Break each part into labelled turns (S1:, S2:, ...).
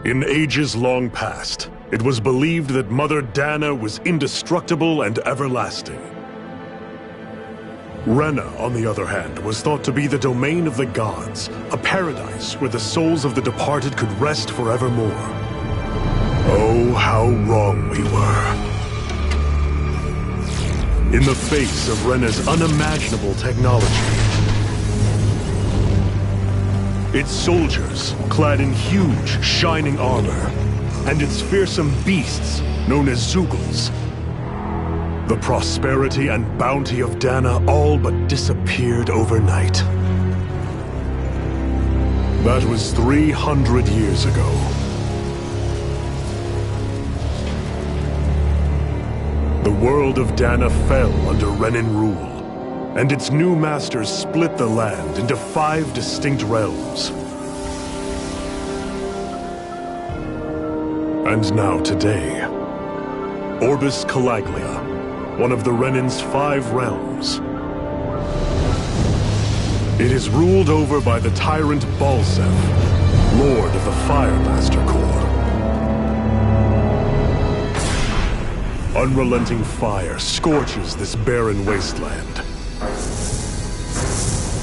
S1: In ages long past, it was believed that Mother Dana was indestructible and everlasting. Renna, on the other hand, was thought to be the domain of the gods, a paradise where the souls of the departed could rest forevermore. Oh, how wrong we were. In the face of Renna's unimaginable technology, its soldiers, clad in huge, shining armor, and its fearsome beasts, known as Zeugles, the prosperity and bounty of Dana all but disappeared overnight. That was 300 years ago. The world of Dana fell under Renan rule, and its new masters split the land into 5 distinct realms. And now today, Orbis Calaglia, one of the Renan's 5 realms. It is ruled over by the tyrant Balseph, Lord of the Firemaster Corps. Unrelenting fire scorches this barren wasteland.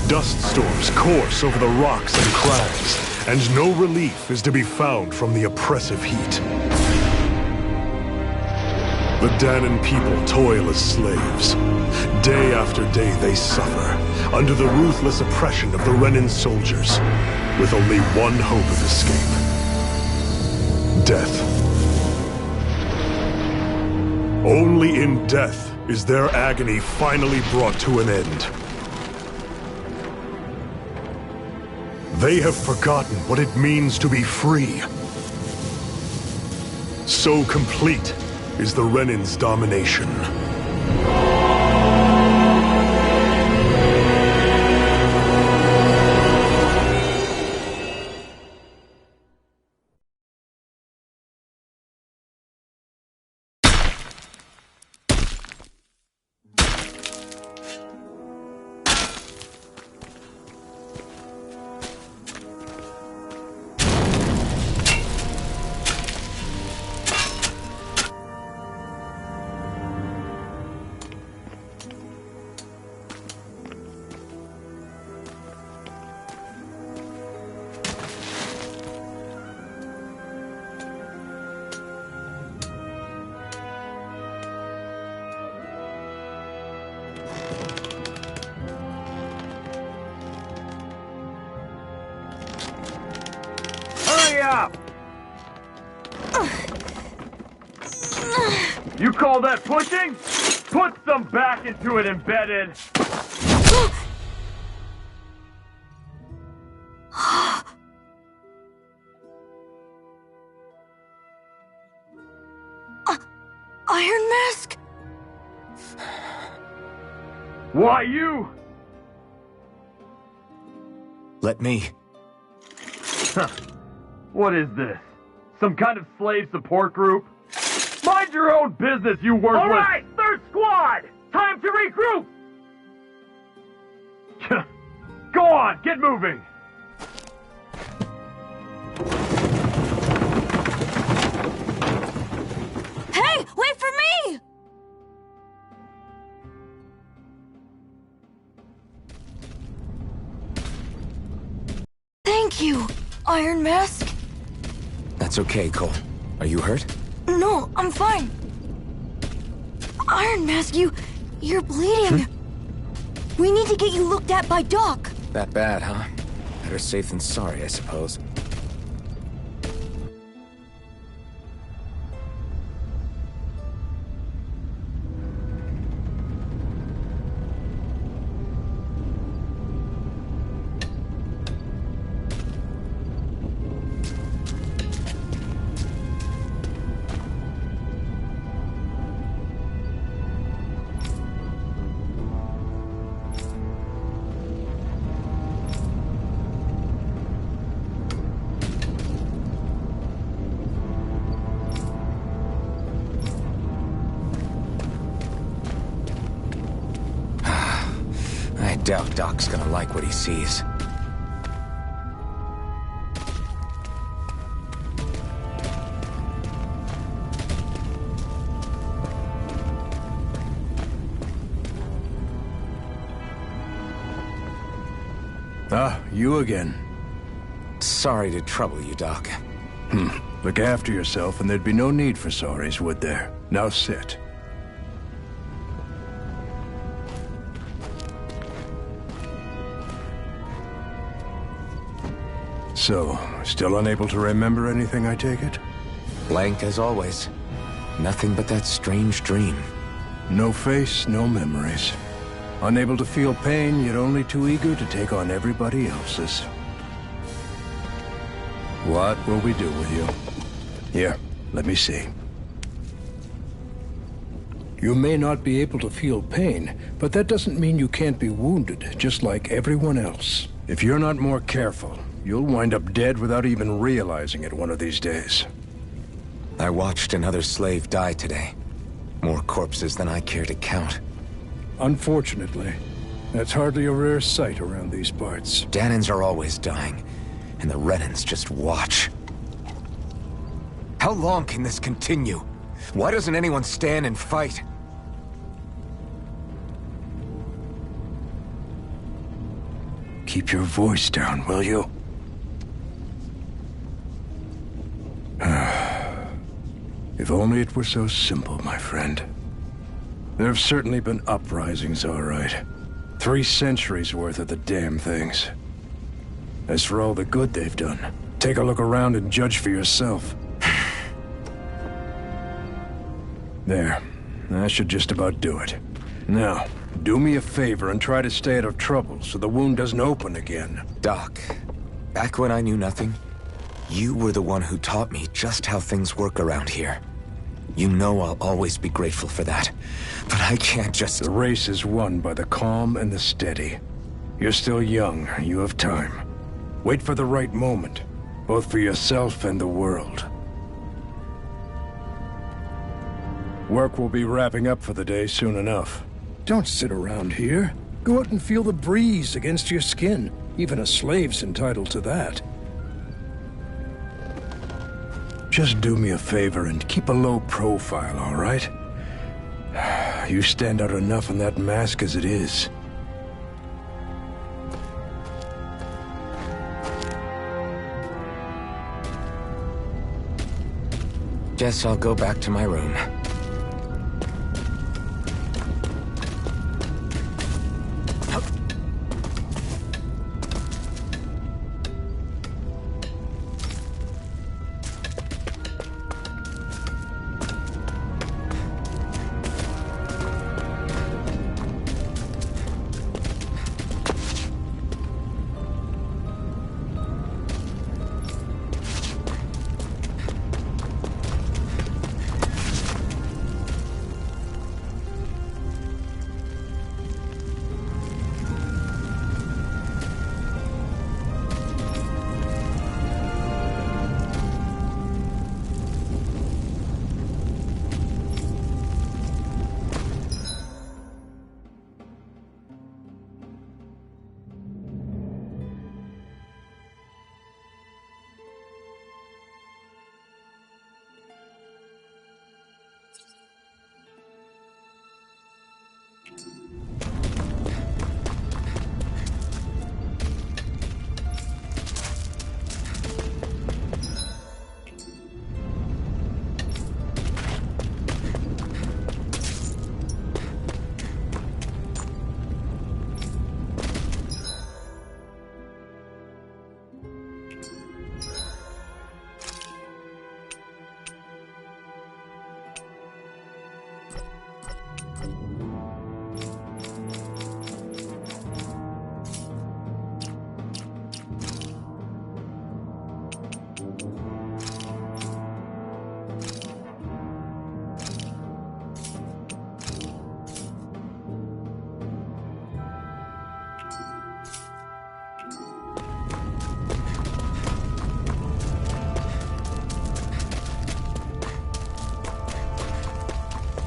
S1: Dust storms course over the rocks and crags, and no relief is to be found from the oppressive heat. The Danan people toil as slaves. Day after day they suffer, under the ruthless oppression of the Renan soldiers, with only one hope of escape: death. Only in death is their agony finally brought to an end. They have forgotten what it means to be free. So complete is the Renan's domination.
S2: You call that pushing? Put some back into it, embedded!
S3: Iron Mask?
S2: Why you?
S4: Let me.
S2: Huh. What is this? Some kind of slave support group? Mind your own business, you worthless— All right, 3rd Squad! Time to regroup! Go on, get moving!
S3: Hey, wait for me! Thank you, Iron Mask.
S4: That's okay, Cole. Are you hurt?
S3: No, I'm fine. Iron Mask, you're bleeding. We need to get you looked at by Doc.
S4: That bad, huh? Better safe than sorry, I suppose. I doubt Doc's gonna like what he sees.
S5: Ah, you again.
S4: Sorry to trouble you, Doc.
S5: Look after yourself and there'd be no need for sorries, would there? Now sit. So, still unable to remember anything, I take it?
S4: Blank as always. Nothing but that strange dream.
S5: No face, no memories. Unable to feel pain, yet only too eager to take on everybody else's. What will we do with you? Here, let me see. You may not be able to feel pain, but that doesn't mean you can't be wounded, just like everyone else. If you're not more careful, you'll wind up dead without even realizing it one of these days.
S4: I watched another slave die today. More corpses than I care to count.
S5: Unfortunately, that's hardly a rare sight around these parts.
S4: Dahnans are always dying, and the Renans just watch. How long can this continue? Why doesn't anyone stand and fight?
S5: Keep your voice down, will you? If only it were so simple, my friend. There have certainly been uprisings, all right. 3 centuries worth of the damn things. As for all the good they've done, take a look around and judge for yourself. There. That should just about do it. Now, do me a favor and try to stay out of trouble so the wound doesn't open again.
S4: Doc, back when I knew nothing, you were the one who taught me just how things work around here. You know I'll always be grateful for that. But I can't just...
S5: The race is won by the calm and the steady. You're still young. You have time. Wait for the right moment, both for yourself and the world. Work will be wrapping up for the day soon enough. Don't sit around here. Go out and feel the breeze against your skin. Even a slave's entitled to that. Just do me a favor and keep a low profile, all right? You stand out enough in that mask as it is.
S4: Guess I'll go back to my room.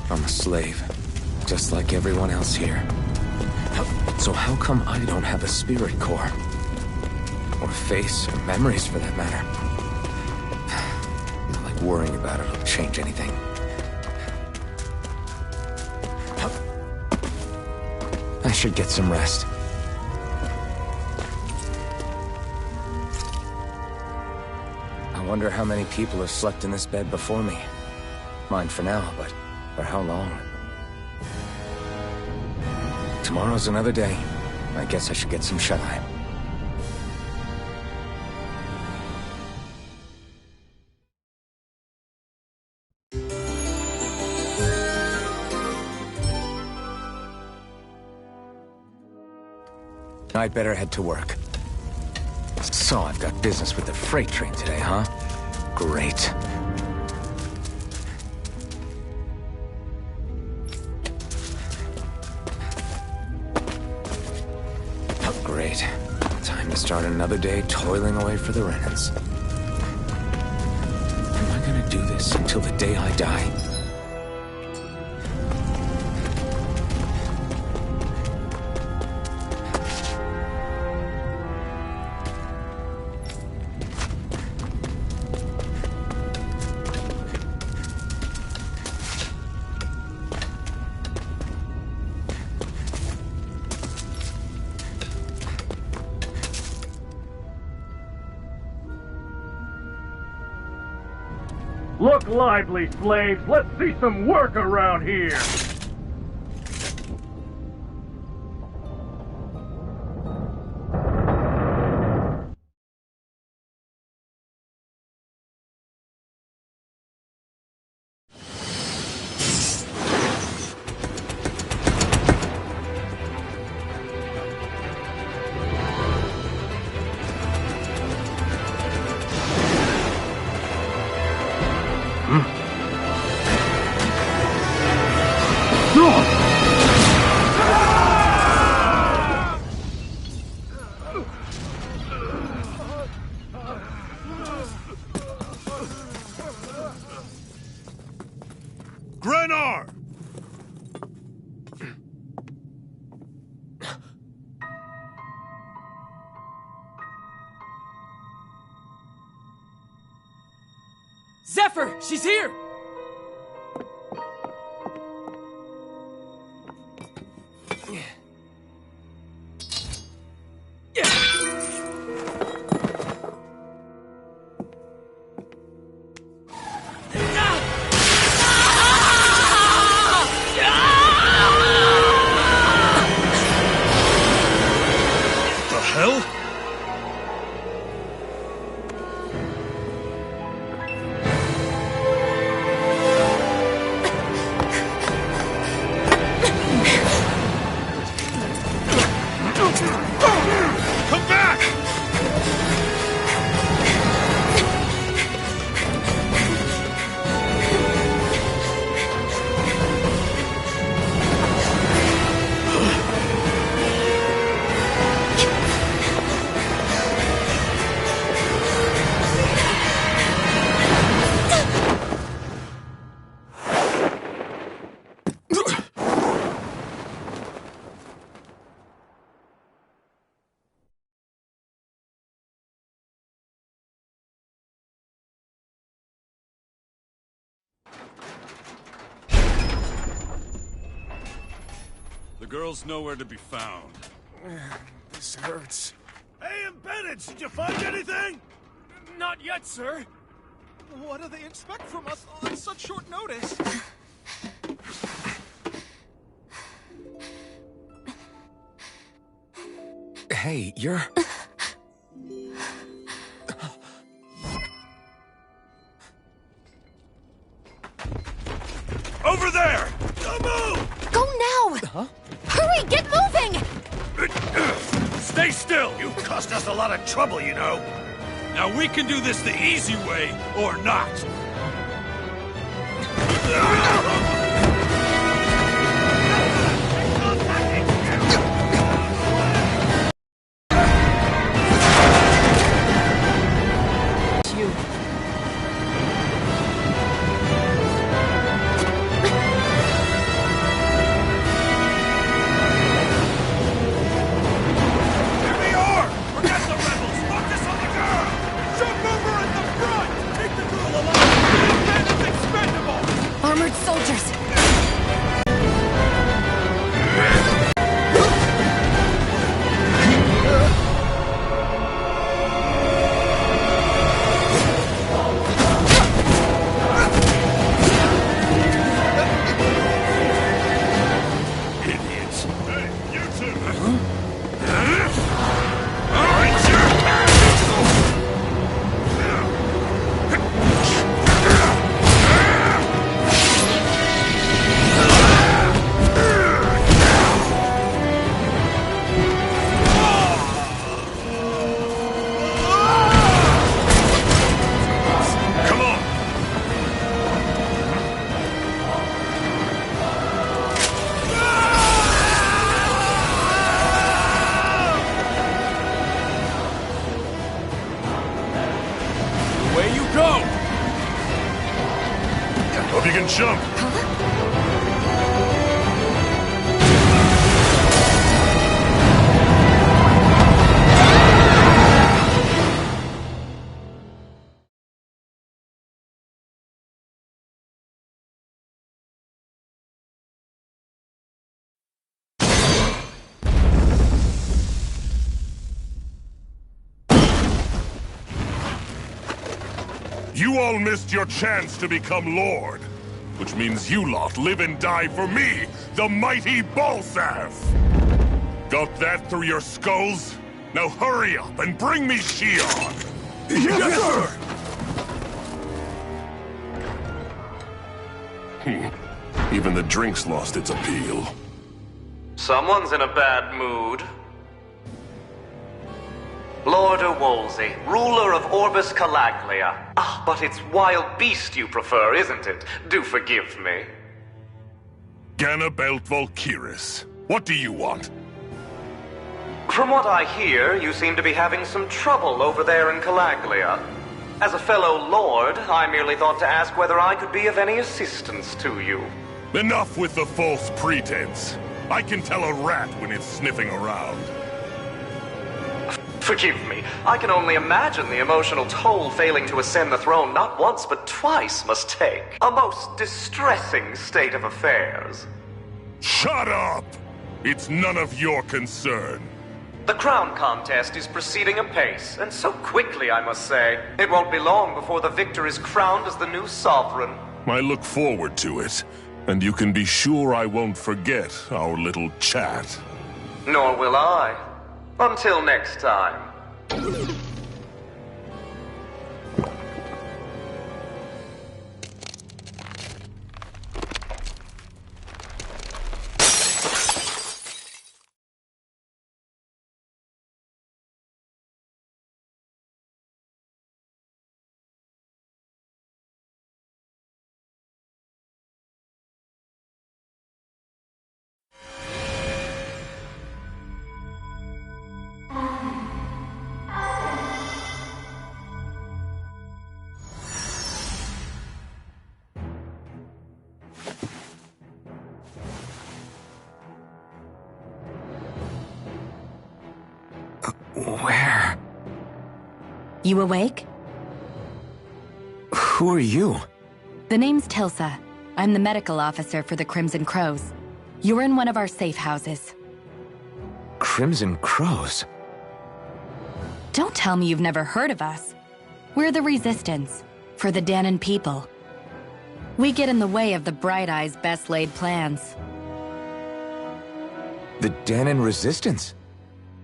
S4: I'm a slave, just like everyone else here. So how come I don't have a spirit core? Or face, or memories for that matter? Not like worrying about it will change anything. I should get some rest. wonder how many people have slept in this bed before me. Mine for now, but for how long? Tomorrow's another day. I guess I should get some shut-eye. I'd better head to work. So I've got business with the freight train today, huh? Great. Oh, great. Time to start another day toiling away for the Renans. Am I gonna do this until the day I die?
S2: Look lively, slaves! Let's see some work around here!
S1: Grenar!
S6: Zephyr! She's here!
S7: The girl's nowhere to be found.
S6: This hurts.
S1: Hey, Embedded, did you find anything?
S6: Not yet, sir. What do they expect from us on such short notice?
S4: Hey, you're...
S1: Over there! Don't move!
S3: Go now!
S4: Huh?
S3: Hurry, get moving!
S1: Stay still! You cost us a lot of trouble, you know.
S7: Now we can do this the easy way, or not.
S3: Armored soldiers!
S1: Hope you can jump. You all missed your chance to become Lord. Which means you lot live and die for me, the mighty Balsath! Got that through your skulls? Now hurry up and bring me Shion! Yes, sir! Even the drink's lost its appeal.
S8: Someone's in a bad mood. Lord Wolsey, ruler of Orbis Calaglia. Ah, but it's wild beast you prefer, isn't it? Do forgive me.
S1: Ganabelt Valkyris, what do you want?
S8: From what I hear, you seem to be having some trouble over there in Calaglia. As a fellow lord, I merely thought to ask whether I could be of any assistance to you.
S1: Enough with the false pretense. I can tell a rat when it's sniffing around.
S8: Forgive me, I can only imagine the emotional toll failing to ascend the throne not once but twice must take. A most distressing state of affairs.
S1: Shut up! It's none of your concern.
S8: The crown contest is proceeding apace, and so quickly, I must say. It won't be long before the victor is crowned as the new sovereign.
S1: I look forward to it, and you can be sure I won't forget our little chat.
S8: Nor will I. Until next time.
S4: Where?
S9: You awake?
S4: Who are you?
S9: The name's Tilsa. I'm the medical officer for the Crimson Crows. You're in one of our safe houses.
S4: Crimson Crows?
S9: Don't tell me you've never heard of us. We're the Resistance, for the Dahnan people. We get in the way of the Bright Eyes' best-laid plans.
S4: The Dahnan Resistance?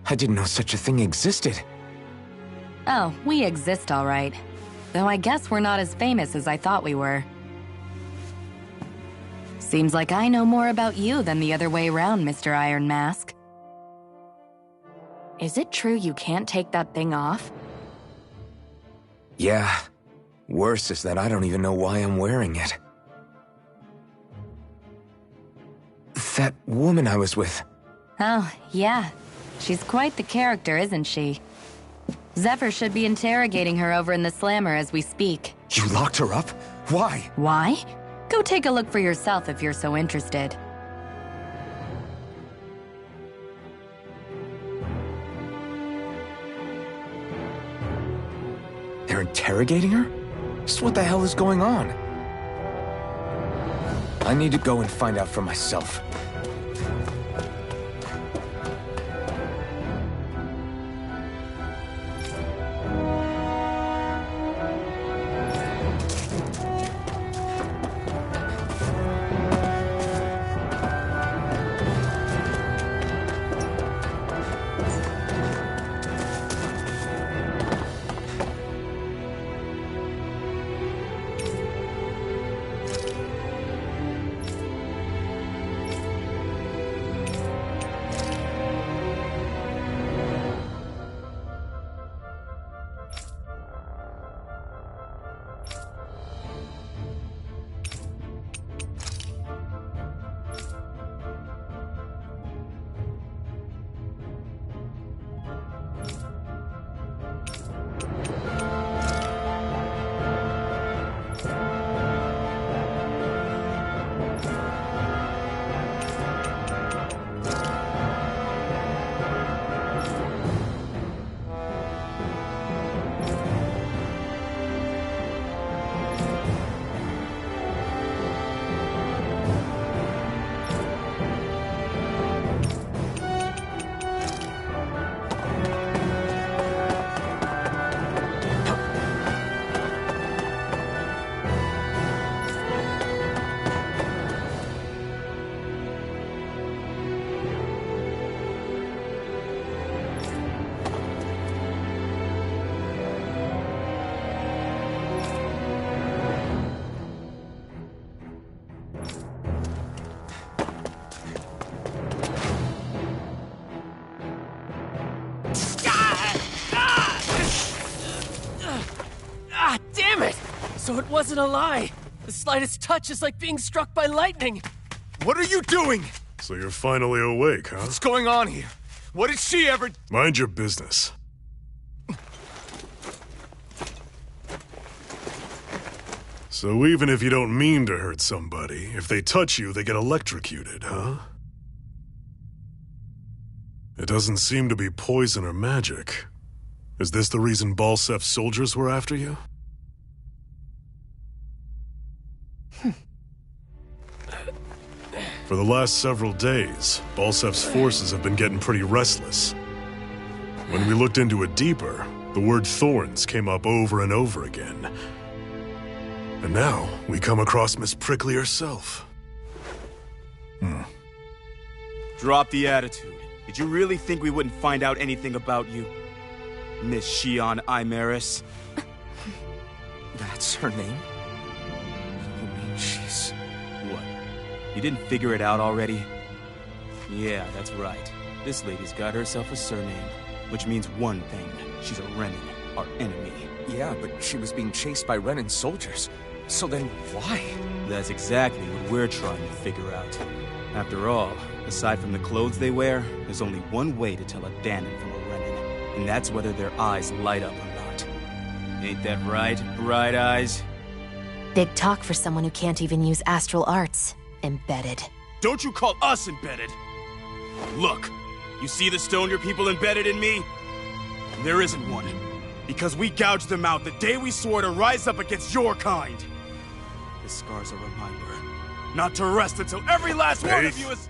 S4: I didn't know such a thing existed.
S9: Oh, we exist all right. Though I guess we're not as famous as I thought we were. Seems like I know more about you than the other way around, Mr. Iron Mask. Is it true you can't take that thing off?
S4: Yeah. Worse is that I don't even know why I'm wearing it. That woman I was with.
S9: Oh, yeah. She's quite the character, isn't she? Zephyr should be interrogating her over in the Slammer as we speak.
S4: You locked her up? Why?
S9: Why? Go take a look for yourself if you're so interested.
S4: They're interrogating her? So what the hell is going on? I need to go and find out for myself.
S10: So it wasn't a lie. The slightest touch is like being struck by lightning.
S11: What are you doing?
S1: So you're finally awake, huh?
S11: What's going on here? What did she ever...
S1: Mind your business. So even if you don't mean to hurt somebody, if they touch you, they get electrocuted, huh? It doesn't seem to be poison or magic. Is this the reason Balsef's soldiers were after you? For the last several days, Balsef's forces have been getting pretty restless. When we looked into it deeper, the word thorns came up over and over again. And now, we come across Miss Prickly herself.
S11: Drop the attitude. Did you really think we wouldn't find out anything about you? Miss Shion Imaris?
S4: That's her name? You mean she's...
S11: What? You didn't figure it out already? Yeah, that's right. This lady's got herself a surname, which means one thing. She's a Renin, our enemy.
S4: Yeah, but she was being chased by Renin soldiers. So then why?
S11: That's exactly what we're trying to figure out. After all, aside from the clothes they wear, there's only one way to tell a Danon from a Renin, and that's whether their eyes light up or not. Ain't that right, Bright Eyes?
S3: Big talk for someone who can't even use astral arts. Embedded.
S11: Don't you call us embedded! Look, you see the stone your people embedded in me? There isn't one. Because we gouged them out the day we swore to rise up against your kind. This scar's a reminder. Not to rest until every last one of you is...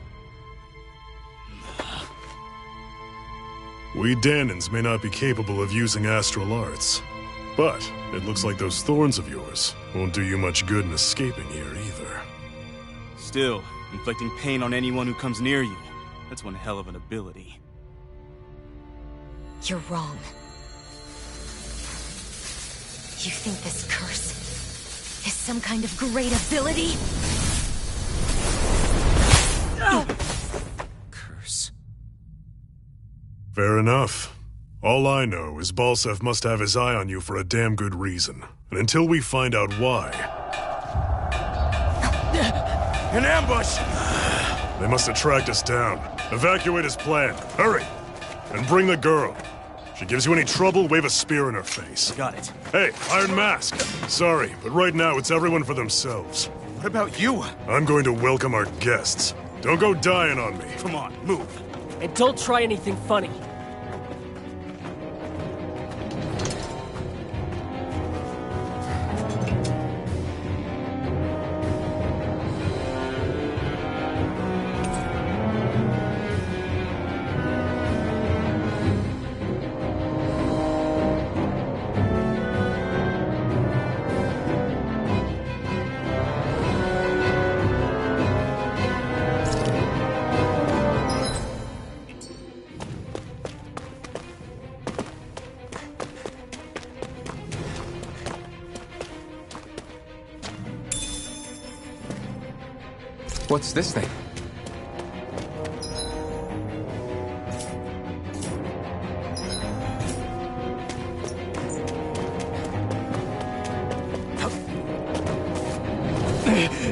S1: We Danons may not be capable of using astral arts, but it looks like those thorns of yours won't do you much good in escaping here either.
S11: Still, inflicting pain on anyone who comes near you. That's one hell of an ability.
S3: You're wrong. You think this curse is some kind of great ability?
S4: Curse.
S1: Fair enough. All I know is Balsef must have his eye on you for a damn good reason. And until we find out why...
S11: An ambush!
S1: They must have tracked us down. Evacuate as planned. Hurry! And bring the girl. If she gives you any trouble, wave a spear in her face.
S11: Got it.
S1: Hey, Iron Mask. Sorry, but right now it's everyone for themselves.
S11: What about you?
S1: I'm going to welcome our guests. Don't go dying on me.
S11: Come on, move.
S10: And don't try anything funny.
S4: What's this thing?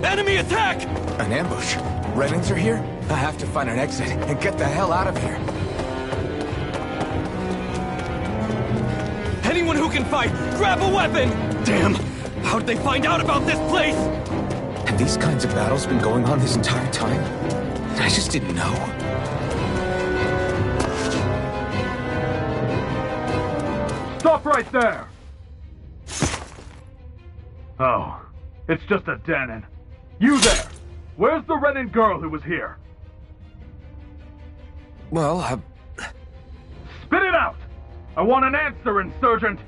S11: Enemy attack!
S4: An ambush. Renins are here? I have to find an exit and get the hell out of here.
S11: Anyone who can fight, grab a weapon! Damn! How did they find out about this place?
S4: Have these kinds of battles been going on this entire time? I just didn't know.
S2: Stop right there! Oh, it's just a Danon. You there! Where's the Renin girl who was here?
S4: Well,
S2: Spit it out! I want an answer, Insurgent!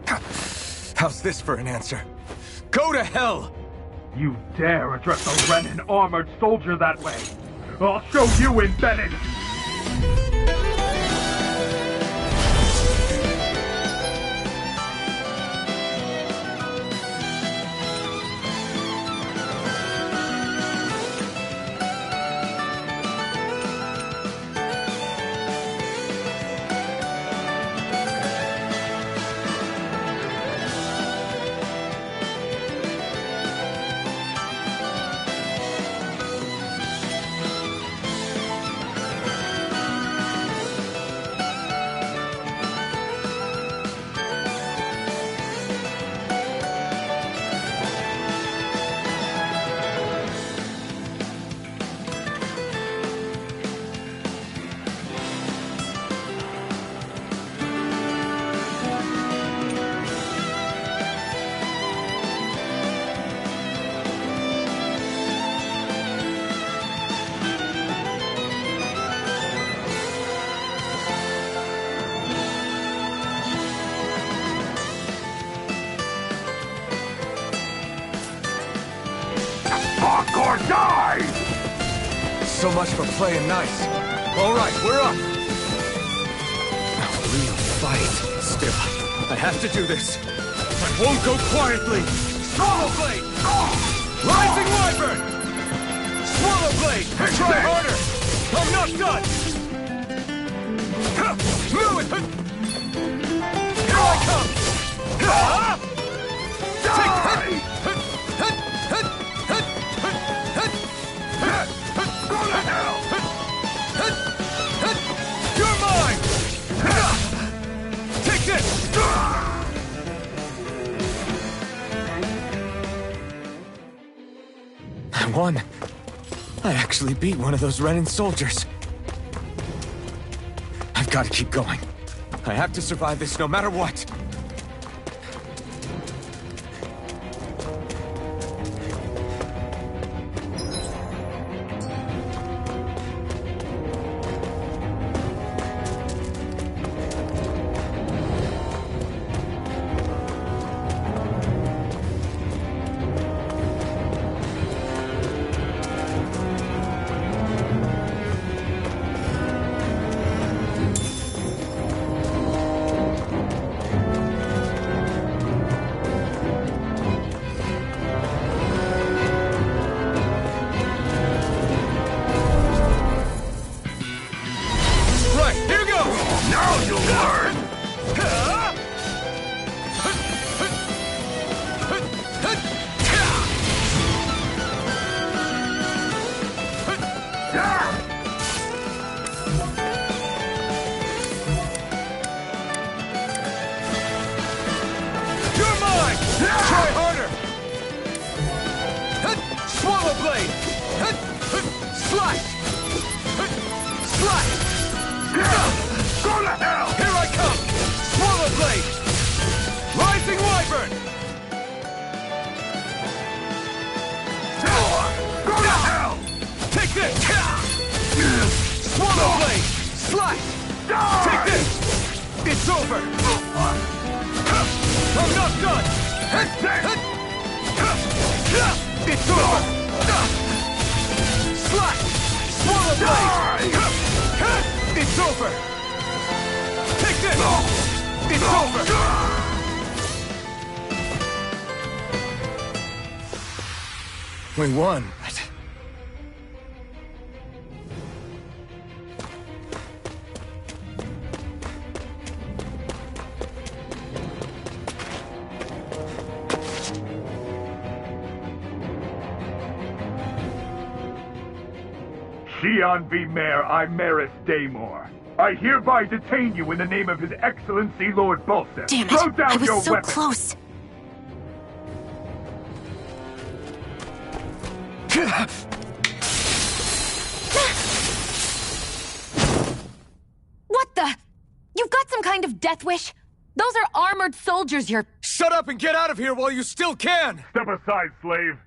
S4: How's this for an answer? Go to hell!
S2: You dare address a Renin armored soldier that way? I'll show you, Embedded!
S4: So much for playing nice. All right, we're up. A real fight. Still, I have to do this. I won't go quietly. Swallow Blade! Rising Wyvern! Swallow Blade! Try harder! I'm not done! Move it! Here I come! Take that! Go to hell! You're mine! Take this! I won. I actually beat one of those Renan soldiers. I've got to keep going. I have to survive this no matter what. We won, but...
S2: Xian V. Mayor Imaris Daymore. I hereby detain you in the name of His Excellency Lord Bolster.
S3: Damn it!
S2: Throw down
S3: I was
S2: your
S3: so
S2: weapon.
S3: close.
S9: What the? You've got some kind of death wish? Those are armored soldiers you're...
S4: Shut up and get out of here while you still can!
S2: Step aside, slave.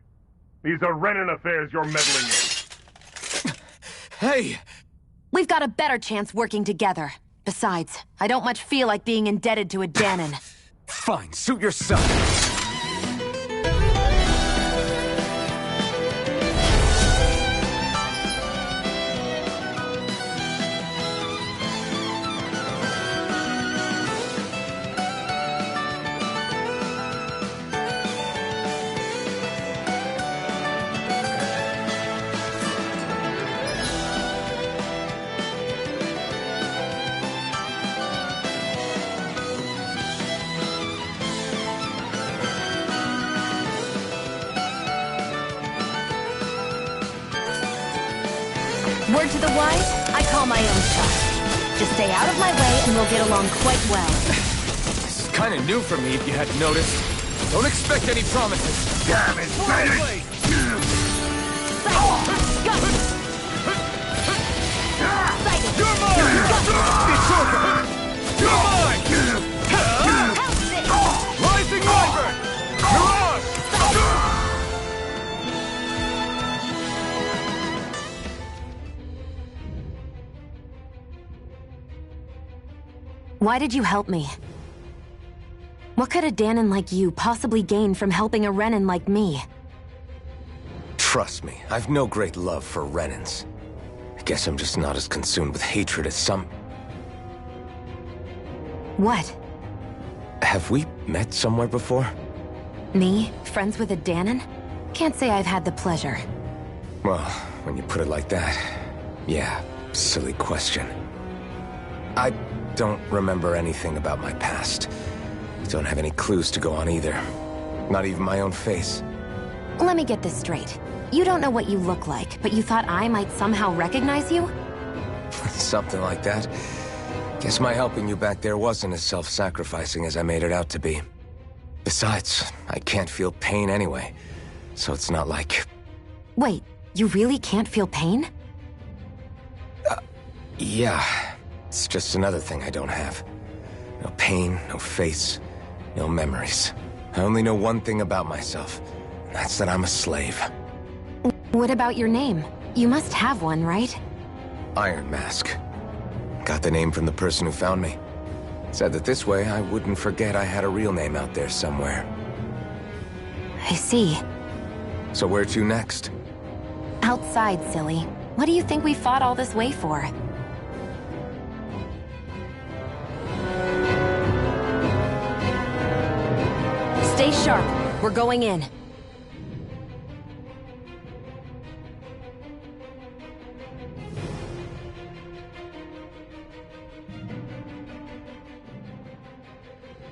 S2: These are Renan affairs you're meddling in.
S4: Hey!
S9: We've got a better chance working together. Besides, I don't much feel like being indebted to a Dahnan.
S4: Fine, suit yourself.
S9: Word to the wise, I call my own shot. Just stay out of my way and we'll get along quite well.
S4: This is kind of new for me, if you hadn't noticed. Don't expect any promises.
S2: Damn it, Renan!
S4: You're mine! It's over! You're mine! Rising Wyvern! You're ours!
S9: Why did you help me? What could a Dahnan like you possibly gain from helping a Renan like me?
S4: Trust me, I've no great love for Renans. Guess I'm just not as consumed with hatred as some...
S9: What?
S4: Have we met somewhere before?
S9: Me? Friends with a Dahnan? Can't say I've had the pleasure.
S4: Well, when you put it like that, yeah, silly question. I don't remember anything about my past. Don't have any clues to go on either. Not even my own face.
S9: Let me get this straight. You don't know what you look like, but you thought I might somehow recognize you?
S4: Something like that. Guess my helping you back there wasn't as self-sacrificing as I made it out to be. Besides, I can't feel pain anyway, so it's not like...
S9: Wait, you really can't feel pain?
S4: Yeah. It's just another thing I don't have. No pain, no face, no memories. I only know one thing about myself, and that's that I'm a slave.
S9: What about your name? You must have one, right?
S4: Iron Mask. Got the name from the person who found me. Said that this way I wouldn't forget I had a real name out there somewhere.
S9: I see.
S4: So where to next?
S9: Outside, silly. What do you think we fought all this way for? Stay sharp. We're going in.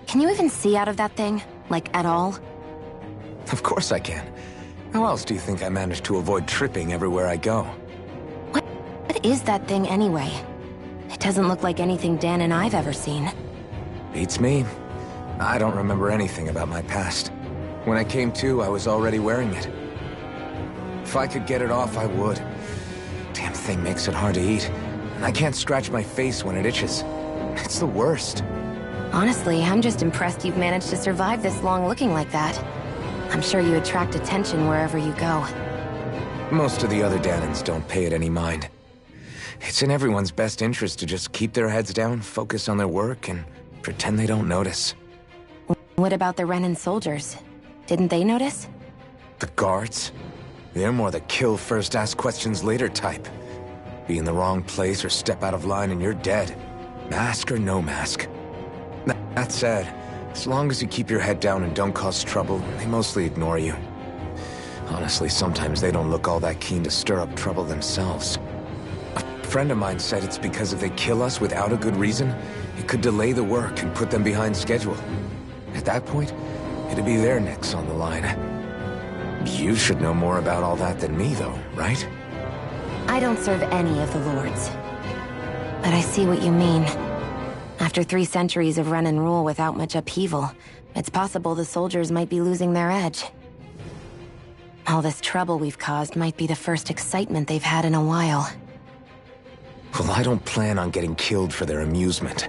S9: Can you even see out of that thing? Like, at all?
S4: Of course I can. How else do you think I managed to avoid tripping everywhere I go?
S9: What is that thing anyway? It doesn't look like anything Dan and I've ever seen.
S4: Beats me. I don't remember anything about my past. When I came to, I was already wearing it. If I could get it off, I would. Damn thing makes it hard to eat. And I can't scratch my face when it itches. It's the worst.
S9: Honestly, I'm just impressed you've managed to survive this long looking like that. I'm sure you attract attention wherever you go.
S4: Most of the other Dahnans don't pay it any mind. It's in everyone's best interest to just keep their heads down, focus on their work, and pretend they don't notice.
S9: What about the Renan soldiers? Didn't they notice?
S4: The guards? They're more the kill first, ask questions later type. Be in the wrong place or step out of line and you're dead. Mask or no mask. That said, as long as you keep your head down and don't cause trouble, they mostly ignore you. Honestly, sometimes they don't look all that keen to stir up trouble themselves. A friend of mine said it's because if they kill us without a good reason, it could delay the work and put them behind schedule. At that point, it'd be their necks on the line. You should know more about all that than me, though, right?
S9: I don't serve any of the lords. But I see what you mean. After 3 centuries of Renan rule without much upheaval, it's possible the soldiers might be losing their edge. All this trouble we've caused might be the first excitement they've had in a while.
S4: Well, I don't plan on getting killed for their amusement.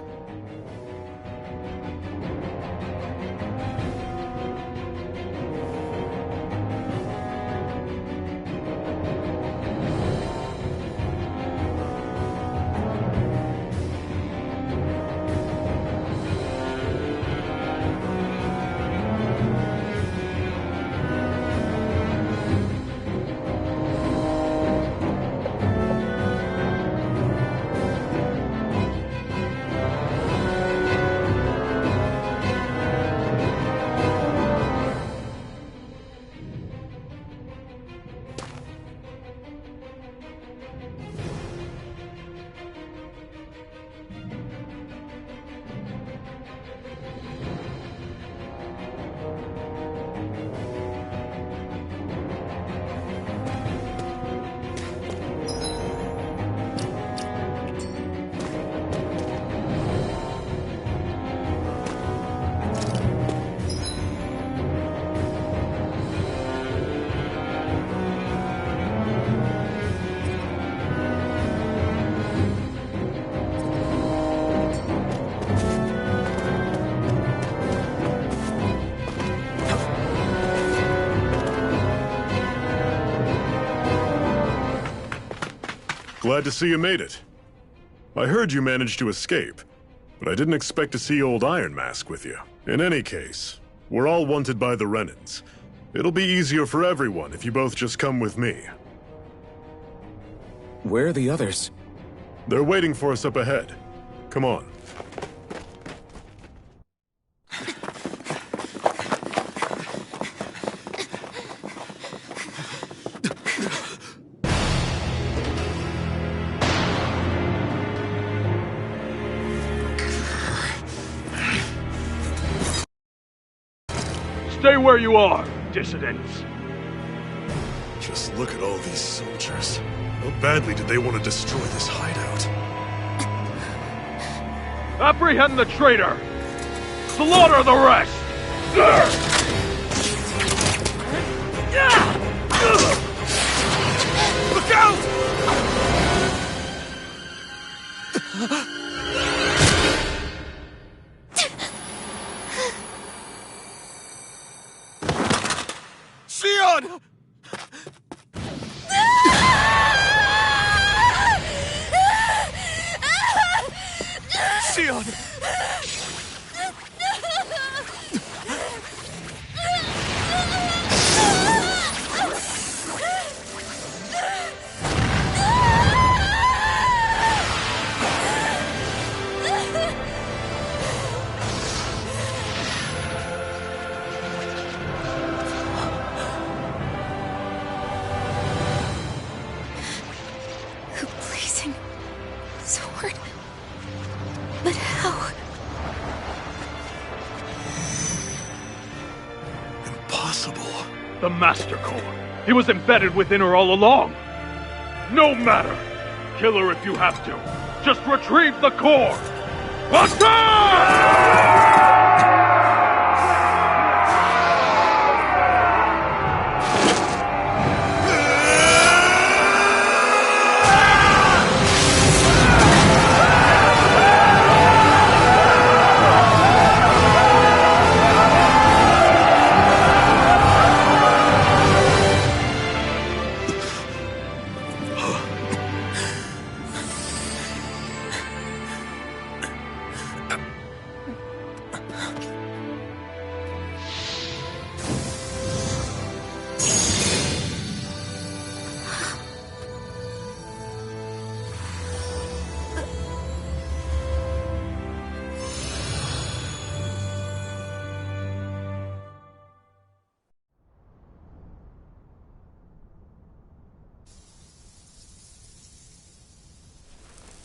S1: Glad to see you made it. I heard you managed to escape, but I didn't expect to see old Iron Mask with you. In any case, we're all wanted by the Renans. It'll be easier for everyone if you both just come with me.
S4: where are the others?
S1: They're waiting for us up ahead. Come on.
S2: Stay where you are, dissidents.
S1: Just look at all these soldiers. How badly did they want to destroy this hideout?
S2: Apprehend the traitor! Slaughter the rest!
S11: Look out! Xion! Xion!
S3: Blazing sword. But how?
S1: Impossible.
S2: The Master Core. He was embedded within her all along. No matter. Kill her if you have to. Just retrieve the core. Attack!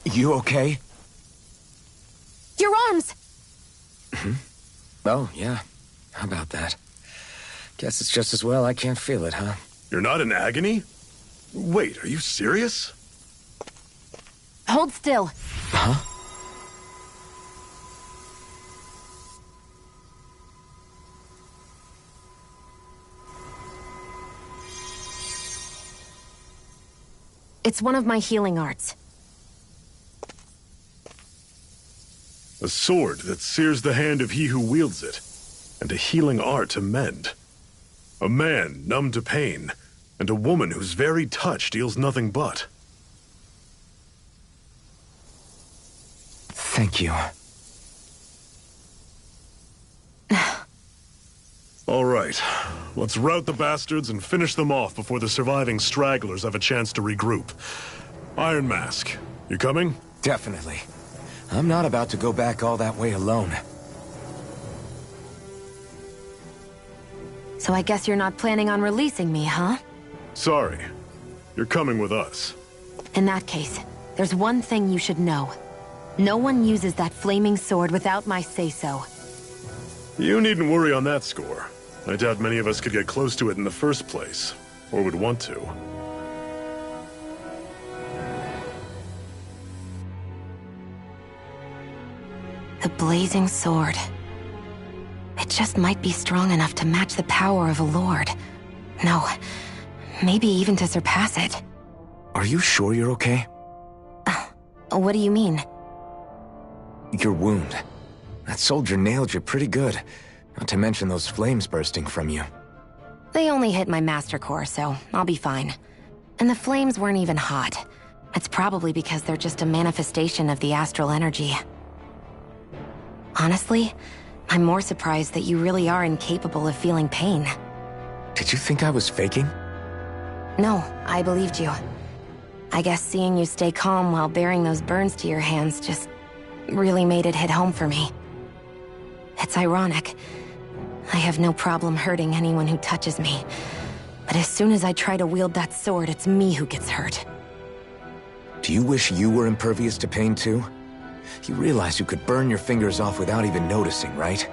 S4: You okay?
S3: Your arms!
S4: Oh, yeah. How about that? Guess it's just as well I can't feel it, huh?
S1: You're not in agony? Wait, are you serious?
S3: Hold still.
S4: Huh?
S3: It's one of my healing arts.
S1: A sword that sears the hand of he who wields it, and a healing art to mend. A man numb to pain, and a woman whose very touch deals nothing but.
S4: Thank you.
S1: All right, let's rout the bastards and finish them off before the surviving stragglers have a chance to regroup. Iron Mask, you coming?
S4: Definitely. I'm not about to go back all that way alone.
S3: So I guess you're not planning on releasing me, huh?
S1: Sorry. You're coming with us.
S3: In that case, there's one thing you should know. No one uses that flaming sword without my say-so.
S1: You needn't worry on that score. I doubt many of us could get close to it in the first place, or would want to.
S3: The blazing sword. It just might be strong enough to match the power of a lord. No, maybe even to surpass it.
S4: Are you sure you're okay?
S3: What do you mean?
S4: Your wound. That soldier nailed you pretty good. Not to mention those flames bursting from you.
S3: They only hit my master core, so I'll be fine. And the flames weren't even hot. It's probably because they're just a manifestation of the astral energy. Honestly, I'm more surprised that you really are incapable of feeling pain.
S4: Did you think I was faking?
S3: No, I believed you.
S9: I guess seeing you stay calm while bearing those burns to your hands just really made it hit home for me. It's ironic. I have no problem hurting anyone who touches me. But as soon as I try to wield that sword, it's me who gets hurt.
S4: Do you wish you were impervious to pain too? You realize you could burn your fingers off without even noticing, right?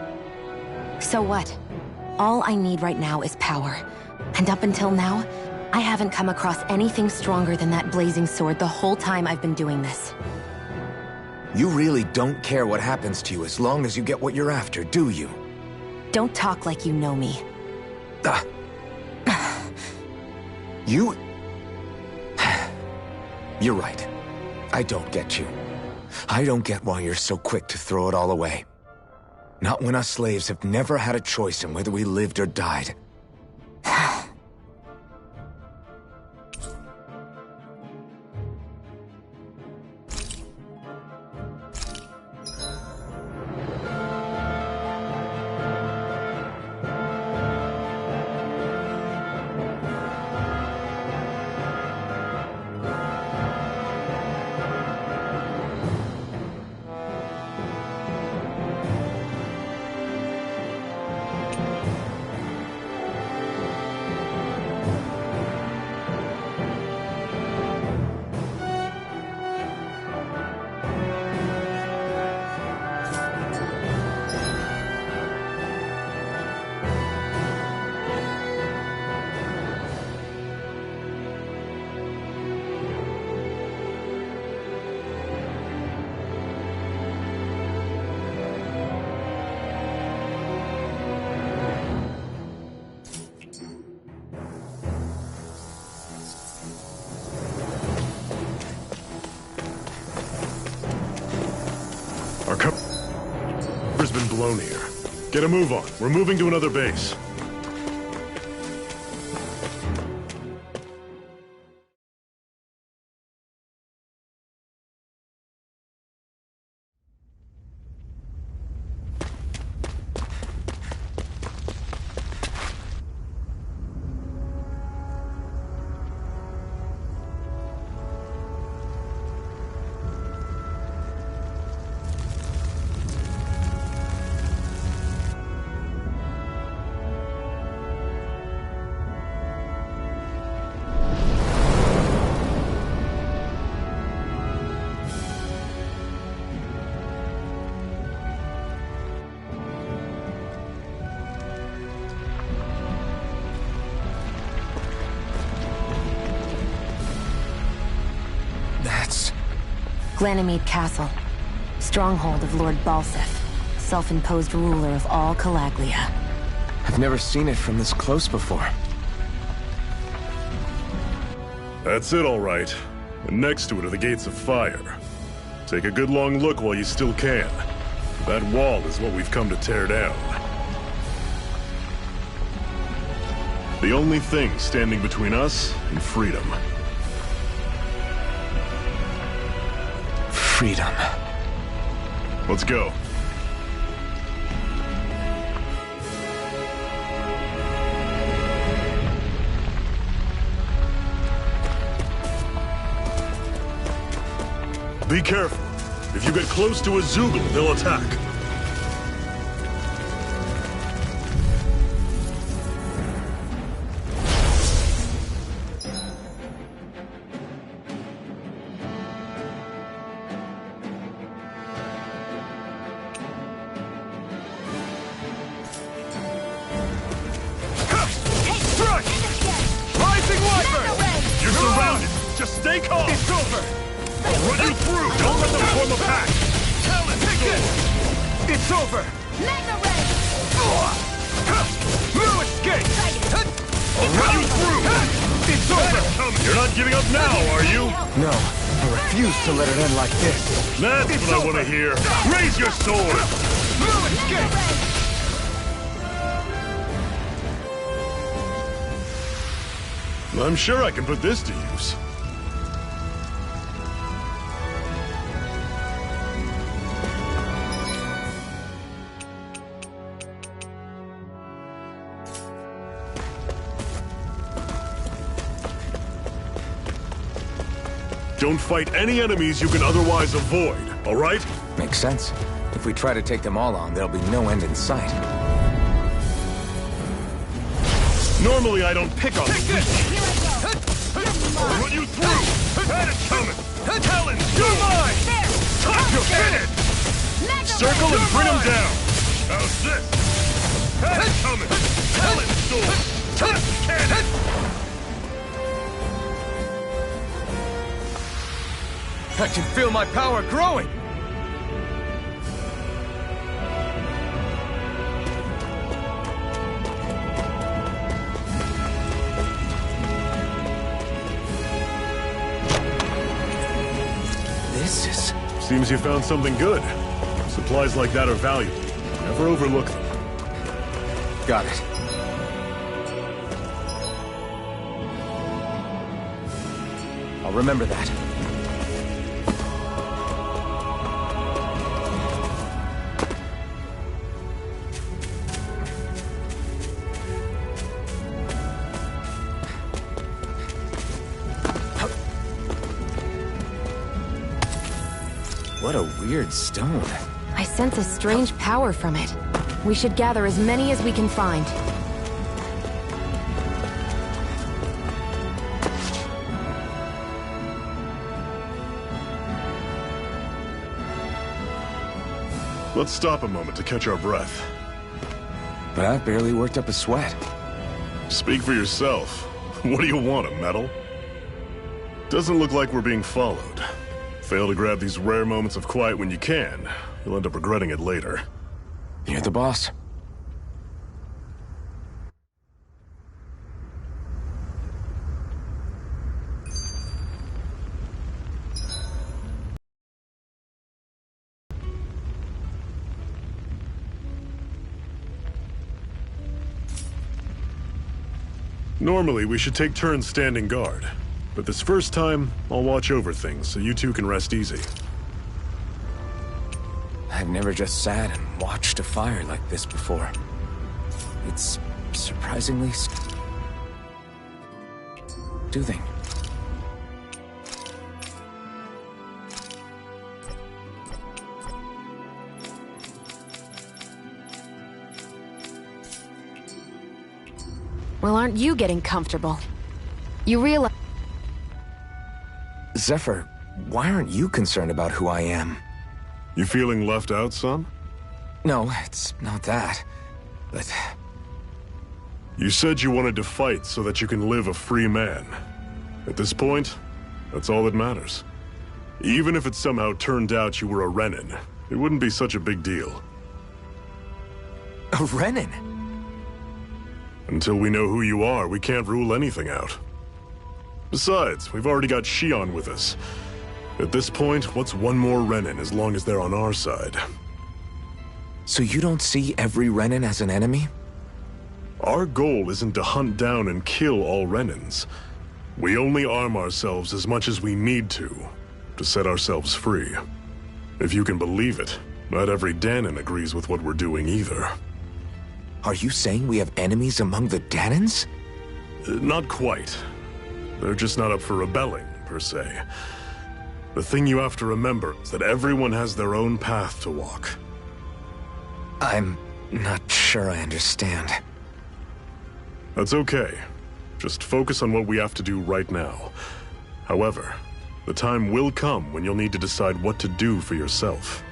S9: So what? All I need right now is power. And up until now, I haven't come across anything stronger than that blazing sword the whole time I've been doing this.
S4: You really don't care what happens to you as long as you get what you're after, do you?
S9: Don't talk like you know me.
S4: You... You're right. I don't get you. I don't get why you're so quick to throw it all away. Not when us slaves have never had a choice in whether we lived or died.
S1: Our cover's been blown here. Get a move on. We're moving to another base.
S9: Glanimede Castle, stronghold of Lord Balseph, self-imposed ruler of all Calaglia.
S4: I've never seen it from this close before.
S1: That's it, all right. And next to it are the Gates of Fire. Take a good long look while you still can. That wall is what we've come to tear down. The only thing standing between us and freedom.
S4: Freedom.
S1: Let's go. Be careful. If you get close to a Zeugle, they'll attack. You're surrounded! Just stay calm! It's over! I'll run you through! Don't let them form a pack! Tell it! Take this! It's over!
S12: Magna Ray!
S1: No escape! I'll run you through! It's over! You're not giving up now, are you?
S4: No, I refuse to let it end like this.
S1: That's what I want to hear! Raise your sword!
S12: No escape!
S1: I'm sure I can put this to use. Don't fight any enemies you can otherwise avoid, all right?
S4: Makes sense. If we try to take them all on, there'll be no end in sight.
S1: Normally I don't pick on the weak. I'll run you through! Had it coming! Talon, you're mine! Time to finish! Circle and bring him down! How's this? Had it coming! Talon sword! Touch cannon!
S4: I can feel my power growing! This is...
S1: Seems you found something good. Supplies like that are valuable. Never overlook them.
S4: Got it. I'll remember that. What a weird stone.
S9: I sense a strange power from it. We should gather as many as we can find.
S1: Let's stop a moment to catch our breath.
S4: But I've barely worked up a sweat.
S1: Speak for yourself. What do you want, a medal? Doesn't look like we're being followed. Fail to grab these rare moments of quiet when you can. You'll end up regretting it later.
S4: You're the boss.
S1: Normally, we should take turns standing guard. But this first time, I'll watch over things so you two can rest easy.
S4: I've never just sat and watched a fire like this before. It's surprisingly soothing.
S9: Well, aren't you getting comfortable? You realize...
S4: Zephyr, why aren't you concerned about who I am?
S1: You feeling left out, son?
S4: No, it's not that. But...
S1: You said you wanted to fight so that you can live a free man. At this point, that's all that matters. Even if it somehow turned out you were a Renan, it wouldn't be such a big deal.
S4: A Renan?
S1: Until we know who you are, we can't rule anything out. Besides, we've already got Shion with us. At this point, what's one more Renan as long as they're on our side?
S4: So you don't see every Renan as an enemy?
S1: Our goal isn't to hunt down and kill all Renans. We only arm ourselves as much as we need to set ourselves free. If you can believe it, not every Dahnan agrees with what we're doing either.
S4: Are you saying we have enemies among the Dahnans?
S1: Not quite. They're just not up for rebelling, per se. The thing you have to remember is that everyone has their own path to walk.
S4: I'm not sure I understand.
S1: That's okay. Just focus on what we have to do right now. However, the time will come when you'll need to decide what to do for yourself.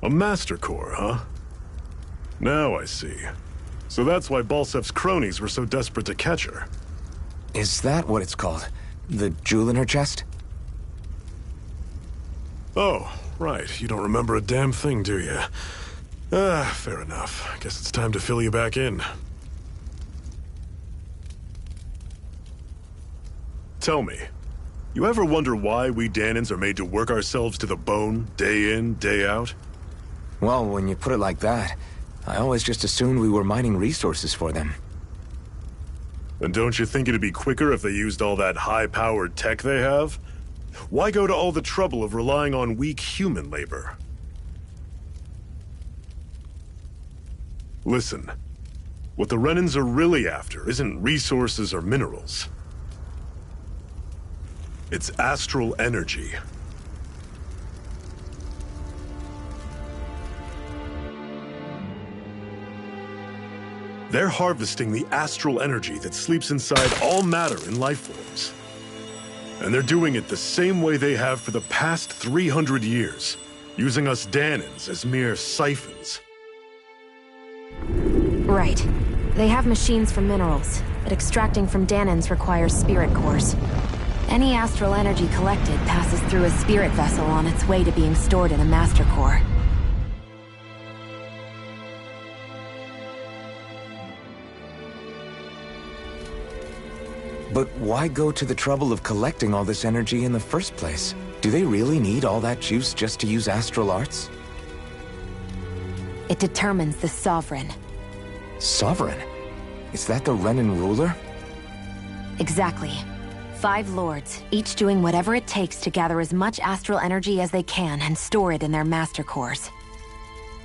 S1: A Master Core, huh? Now I see. So that's why Balsef's cronies were so desperate to catch her.
S4: Is that what it's called? The jewel in her chest?
S1: Oh, right. You don't remember a damn thing, do you? Fair enough. Guess it's time to fill you back in. Tell me, you ever wonder why we Dahnans are made to work ourselves to the bone, day in, day out?
S4: Well, when you put it like that, I always just assumed we were mining resources for them.
S1: And don't you think it'd be quicker if they used all that high-powered tech they have? Why go to all the trouble of relying on weak human labor? Listen, what the Renans are really after isn't resources or minerals. It's astral energy. They're harvesting the astral energy that sleeps inside all matter in life forms. And they're doing it the same way they have for the past 300 years, using us Dahnans as mere siphons.
S9: Right. They have machines for minerals, but extracting from Dahnans requires spirit cores. Any astral energy collected passes through a spirit vessel on its way to being stored in a master core.
S4: But why go to the trouble of collecting all this energy in the first place? Do they really need all that juice just to use astral arts?
S9: It determines the Sovereign.
S4: Sovereign? Is that the Renan ruler?
S9: Exactly. 5 lords, each doing whatever it takes to gather as much astral energy as they can and store it in their master cores.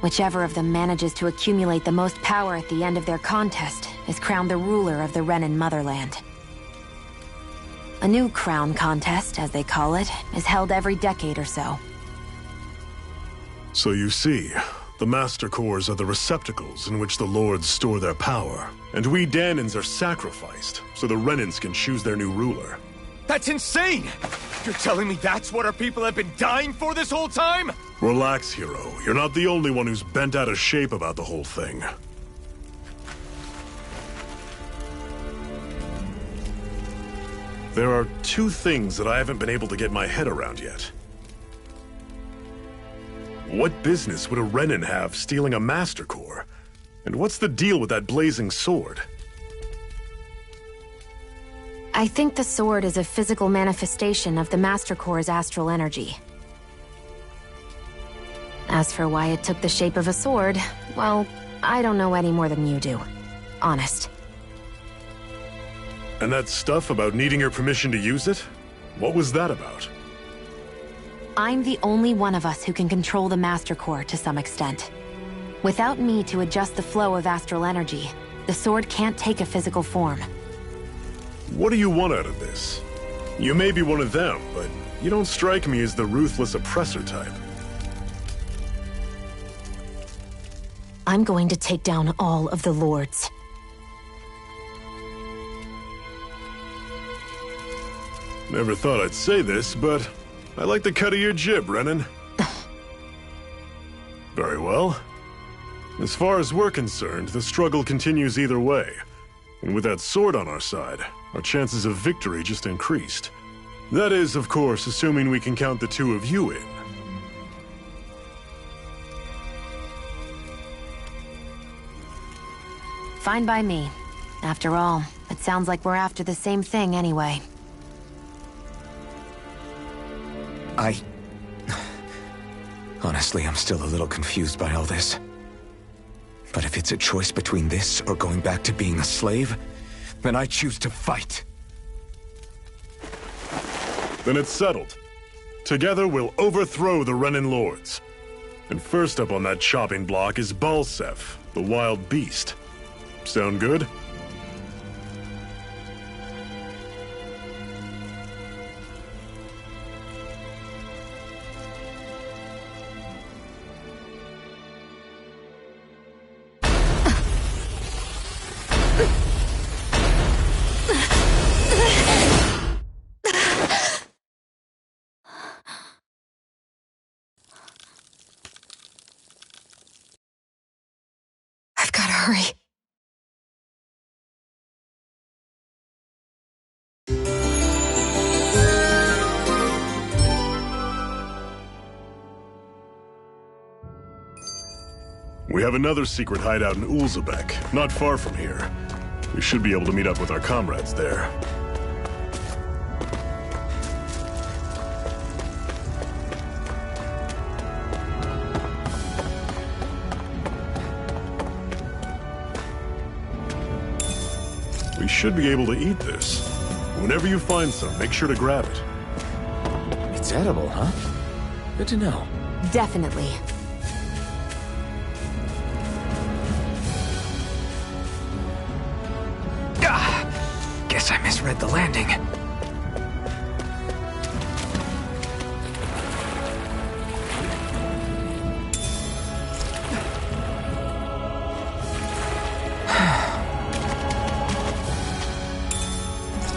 S9: Whichever of them manages to accumulate the most power at the end of their contest is crowned the ruler of the Renan motherland. A new crown contest, as they call it, is held every decade or so.
S1: So you see, the Master Cores are the receptacles in which the Lords store their power. And we Dahnans are sacrificed, so the Renans can choose their new ruler.
S11: That's insane! You're telling me that's what our people have been dying for this whole time?
S1: Relax, hero. You're not the only one who's bent out of shape about the whole thing. There are 2 things that I haven't been able to get my head around yet. What business would a Renan have stealing a Master Core? And what's the deal with that blazing sword?
S9: I think the sword is a physical manifestation of the Master Core's astral energy. As for why it took the shape of a sword, well, I don't know any more than you do. Honest.
S1: And that stuff about needing your permission to use it? What was that about?
S9: I'm the only one of us who can control the Master Core to some extent. Without me to adjust the flow of astral energy, the sword can't take a physical form.
S1: What do you want out of this? You may be one of them, but you don't strike me as the ruthless oppressor type.
S9: I'm going to take down all of the lords.
S1: Never thought I'd say this, but I like the cut of your jib, Renan. Very well. As far as we're concerned, the struggle continues either way. And with that sword on our side, our chances of victory just increased. That is, of course, assuming we can count the 2 of you in.
S9: Fine by me. After all, it sounds like we're after the same thing anyway.
S4: Honestly, I'm still a little confused by all this. But if it's a choice between this or going back to being a slave, then I choose to fight.
S1: Then it's settled. Together we'll overthrow the Renan Lords. And first up on that chopping block is Balsef, the wild beast. Sound good?
S3: Hurry.
S1: We have another secret hideout in Ulzebek, not far from here. We should be able to meet up with our comrades there. We should be able to eat this. Whenever you find some, make sure to grab it.
S4: It's edible, huh? Good to know.
S3: Definitely.
S4: Guess I misread the landing.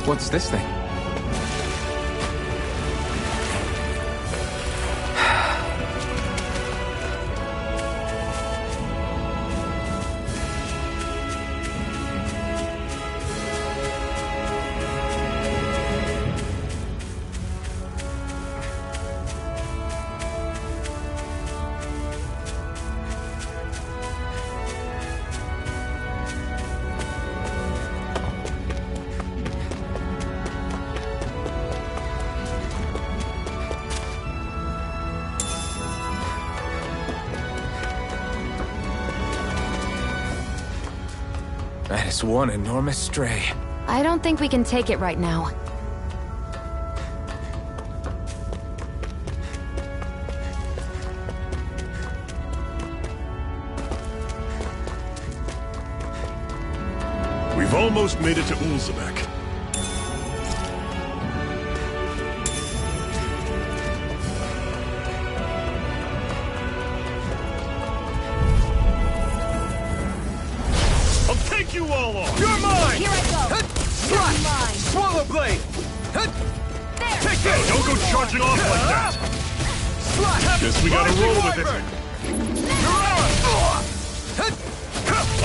S4: What's this thing? That is one enormous stray.
S3: I don't think we can take it right now.
S1: We've almost made it to Ulzebek. You all off.
S4: You're mine!
S12: Here I go!
S4: Slot!
S12: Mine!
S4: Swallow blade!
S12: There!
S4: Take this!
S1: Don't go charging off like that!
S4: Slot!
S1: Guess we gotta roll with it. Let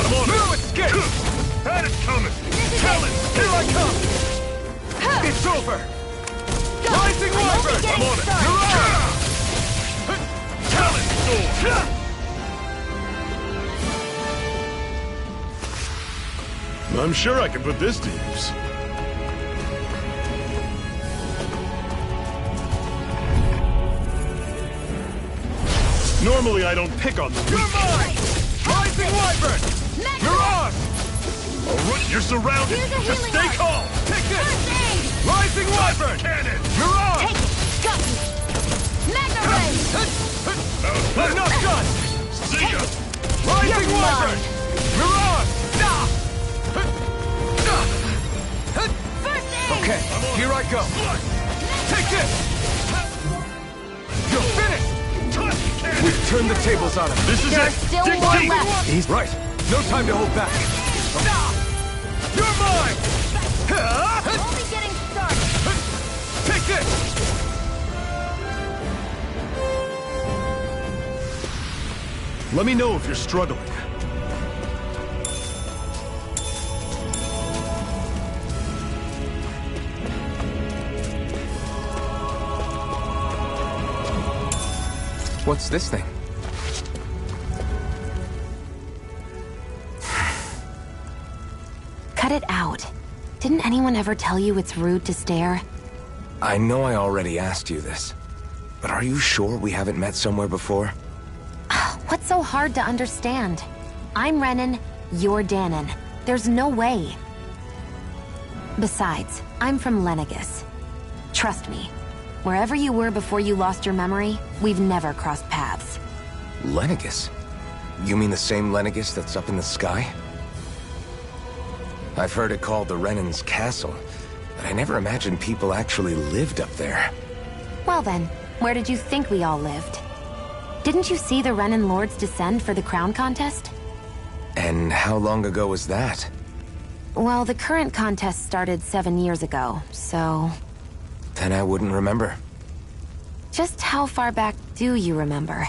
S1: him on!
S4: No escape!
S1: Had it coming!
S4: Talon! Here I come! It's over! Rising Wyvern!
S1: I'm on it!
S4: You're on!
S1: Talon sword! I'm sure I can put this to use. Normally I don't pick on the weak.
S4: You're mine! Rising Wyvern! You're on!
S1: All right, you're surrounded.
S12: Here's a
S1: Just
S12: healing
S1: stay
S12: arm.
S1: calm.
S4: Take this!
S12: First aid!
S4: Rising Wyvern!
S1: Cannon.
S4: You're on!
S12: Take it! Got me! Magna Ray!
S4: Enough gun!
S1: See ya.
S4: Rising
S12: You're
S4: Wyvern! You're on!
S12: First aid!
S4: Okay, here I go. Take this! You're finished! We've turned the tables on him.
S1: This is
S12: There's
S1: it.
S12: still
S1: Dig
S12: more
S1: deep.
S12: left.
S4: He's right. No time to hold back. You're mine!
S12: Only getting started.
S4: Take this!
S1: Let me know if you're struggling.
S4: What's this thing?
S3: Cut it out. Didn't anyone ever tell you it's rude to stare?
S4: I know I already asked you this, but are you sure we haven't met somewhere before?
S3: What's so hard to understand? I'm Renan, you're Danon. There's no way. Besides, I'm from Lenegis. Trust me, wherever you were before you lost your memory, we've never crossed paths.
S4: Lenegis? You mean the same Lenegis that's up in the sky? I've heard it called the Renan's Castle, but I never imagined people actually lived up there.
S3: Well then, where did you think we all lived? Didn't you see the Renan Lords descend for the crown contest?
S4: And how long ago was that?
S3: Well, the current contest started 7 years ago, so...
S4: Then I wouldn't remember.
S3: Just how far back do you remember?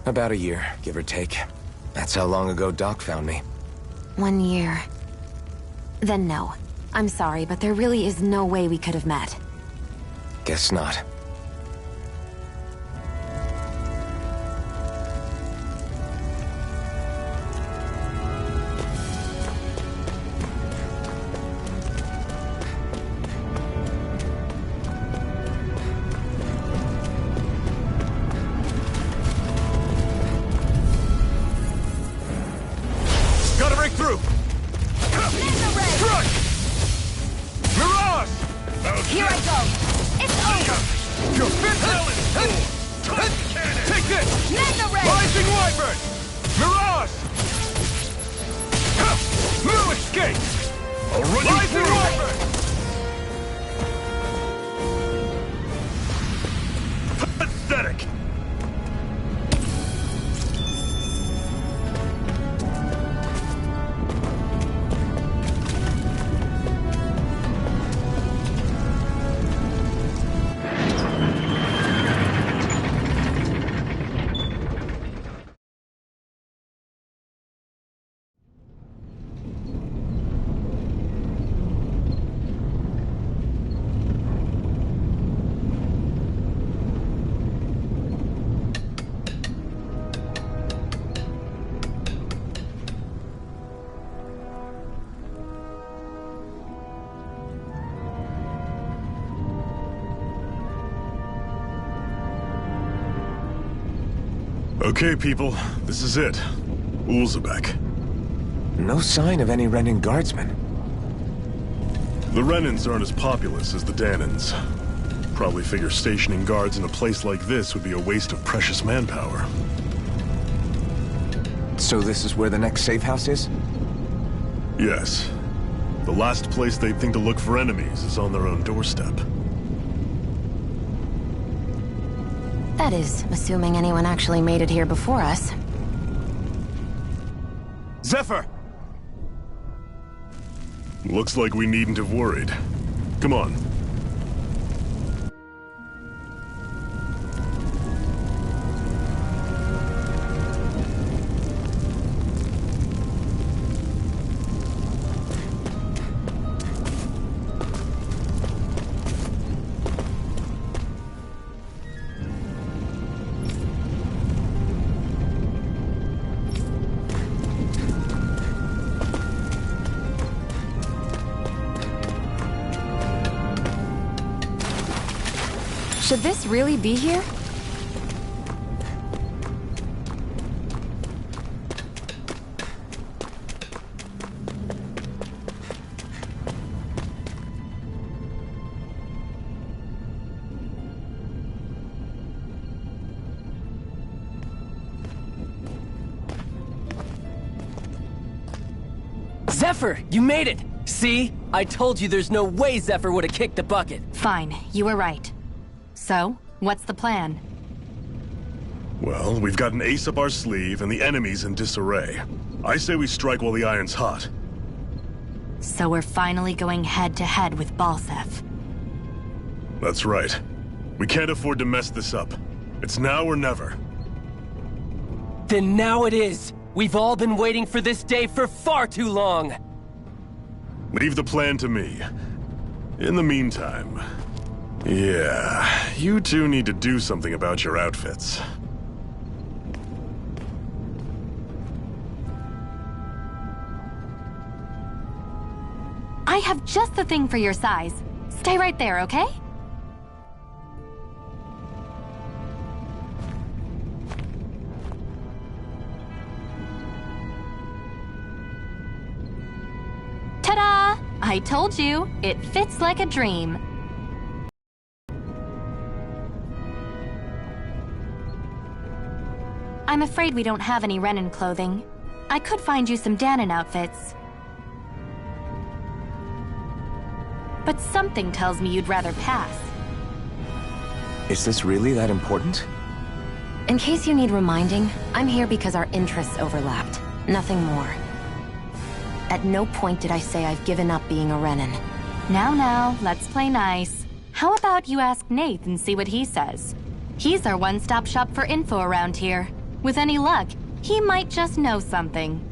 S4: About a year, give or take. That's how long ago Doc found me.
S9: 1 year. Then no. I'm sorry, but there really is no way we could have met.
S4: Guess not.
S11: Gotta break through! Crush! Mirage!
S12: Here I go! It's over!
S11: Your fifth! Take this!
S12: Mega Ray!
S11: Rising Wyvern! Mirage! No escape! Rising Wyvern! Pathetic!
S1: Okay, people, this is it. Ulzebek.
S4: No sign of any Renan guardsmen.
S1: The Renans aren't as populous as the Dahnans. Probably figure stationing guards in a place like this would be a waste of precious manpower.
S4: So this is where the next safe house is?
S1: Yes. The last place they'd think to look for enemies is on their own doorstep.
S9: That is, assuming anyone actually made it here before us.
S11: Zephyr!
S1: Looks like we needn't have worried. Come on.
S9: Should this really be here?
S10: Zephyr, you made it! See? I told you there's no way Zephyr would have kicked the bucket.
S13: Fine, you were right. So, what's the plan?
S1: Well, we've got an ace up our sleeve and the enemy's in disarray. I say we strike while the iron's hot.
S13: So we're finally going head-to-head with Balseph.
S1: That's right. We can't afford to mess this up. It's now or never.
S10: Then now it is! We've all been waiting for this day for far too long!
S1: Leave the plan to me. In the meantime... yeah, you two need to do something about your outfits.
S13: I have just the thing for your size. Stay right there, okay? Ta-da! I told you, it fits like a dream. I'm afraid we don't have any Renan clothing. I could find you some Dahnan outfits. But something tells me you'd rather pass.
S4: Is this really that important?
S9: In case you need reminding, I'm here because our interests overlapped. Nothing more. At no point did I say I've given up being a Renan.
S13: Now, let's play nice. How about you ask Nate and see what he says? He's our one-stop shop for info around here. With any luck, He might just know something.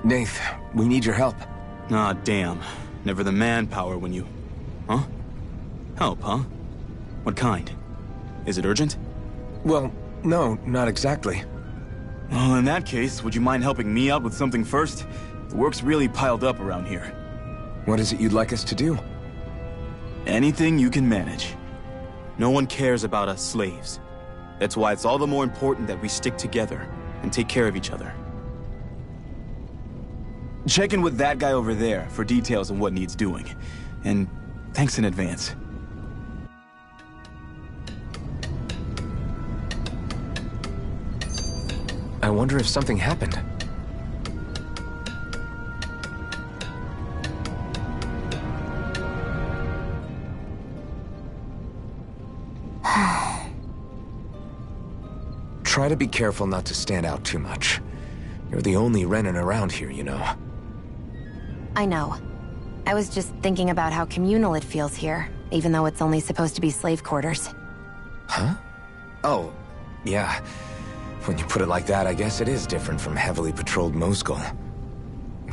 S4: Nath, we need your help.
S11: Ah, damn. Never the manpower when you... Huh? Help, huh? What kind? Is it urgent?
S4: Well, no, not exactly.
S11: Well, in that case, would you mind helping me out with something first? The work's really piled up around here.
S4: What is it you'd like us to do?
S11: Anything you can manage. No one cares about us slaves. That's why it's all the more important that we stick together and take care of each other. Check in with that guy over there for details on what needs doing. And thanks in advance.
S4: I wonder if something happened. Try to be careful not to stand out too much. You're the only Renan around here, you know.
S9: I know. I was just thinking about how communal it feels here, even though it's only supposed to be slave quarters.
S4: Huh? Oh, yeah. When you put it like that, I guess it is different from heavily patrolled Mosgul.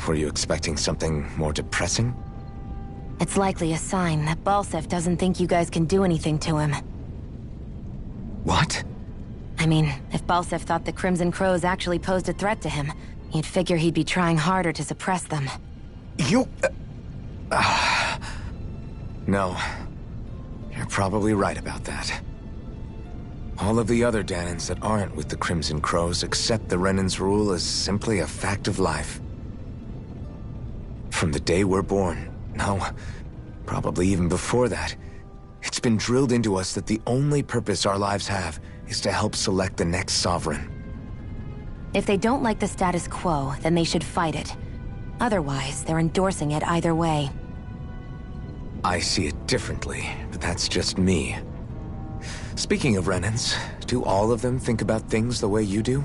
S4: Were you expecting something more depressing?
S9: It's likely a sign that Balseph doesn't think you guys can do anything to him.
S4: What?
S9: I mean, if Balseph thought the Crimson Crows actually posed a threat to him, you'd figure he'd be trying harder to suppress them.
S4: You... No. You're probably right about that. All of the other Danans that aren't with the Crimson Crows accept the Renan's rule as simply a fact of life. From the day we're born, no, probably even before that, it's been drilled into us that the only purpose our lives have is to help select the next sovereign.
S9: If they don't like the status quo, then they should fight it. Otherwise, they're endorsing it either way.
S4: I see it differently, but that's just me. Speaking of Renans, do all of them think about things the way you do?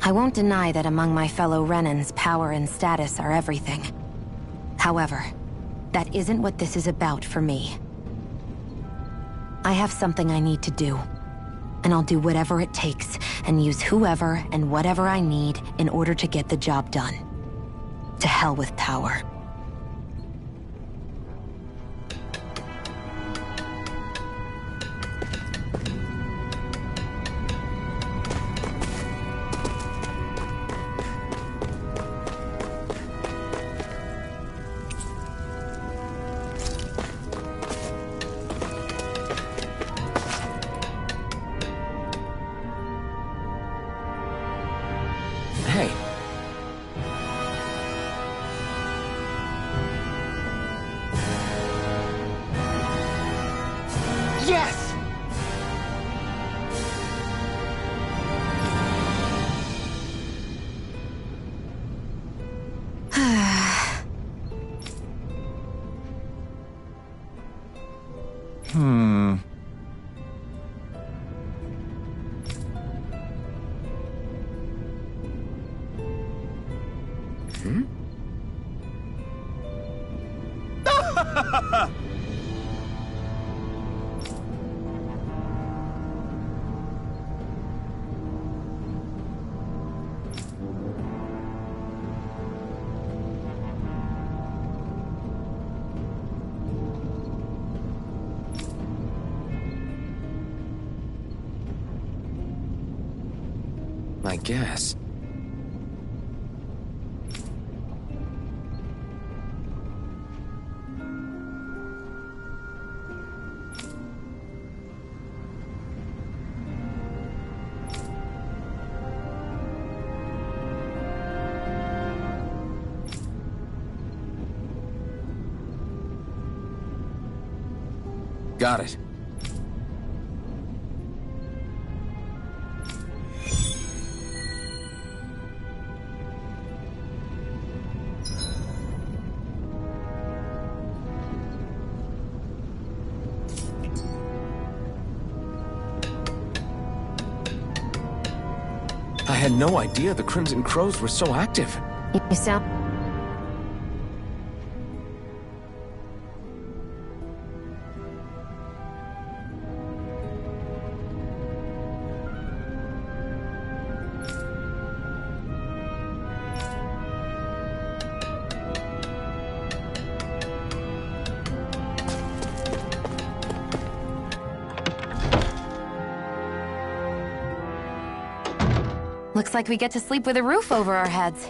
S9: I won't deny that among my fellow Renans, power and status are everything. However, that isn't what this is about for me. I have something I need to do, and I'll do whatever it takes, and use whoever and whatever I need in order to get the job done. To hell with power.
S4: Hey. Yes!
S10: I guess. Got it. I had no idea the Crimson Crows were so active.
S9: You sound... Looks like we get to sleep with a roof over our heads.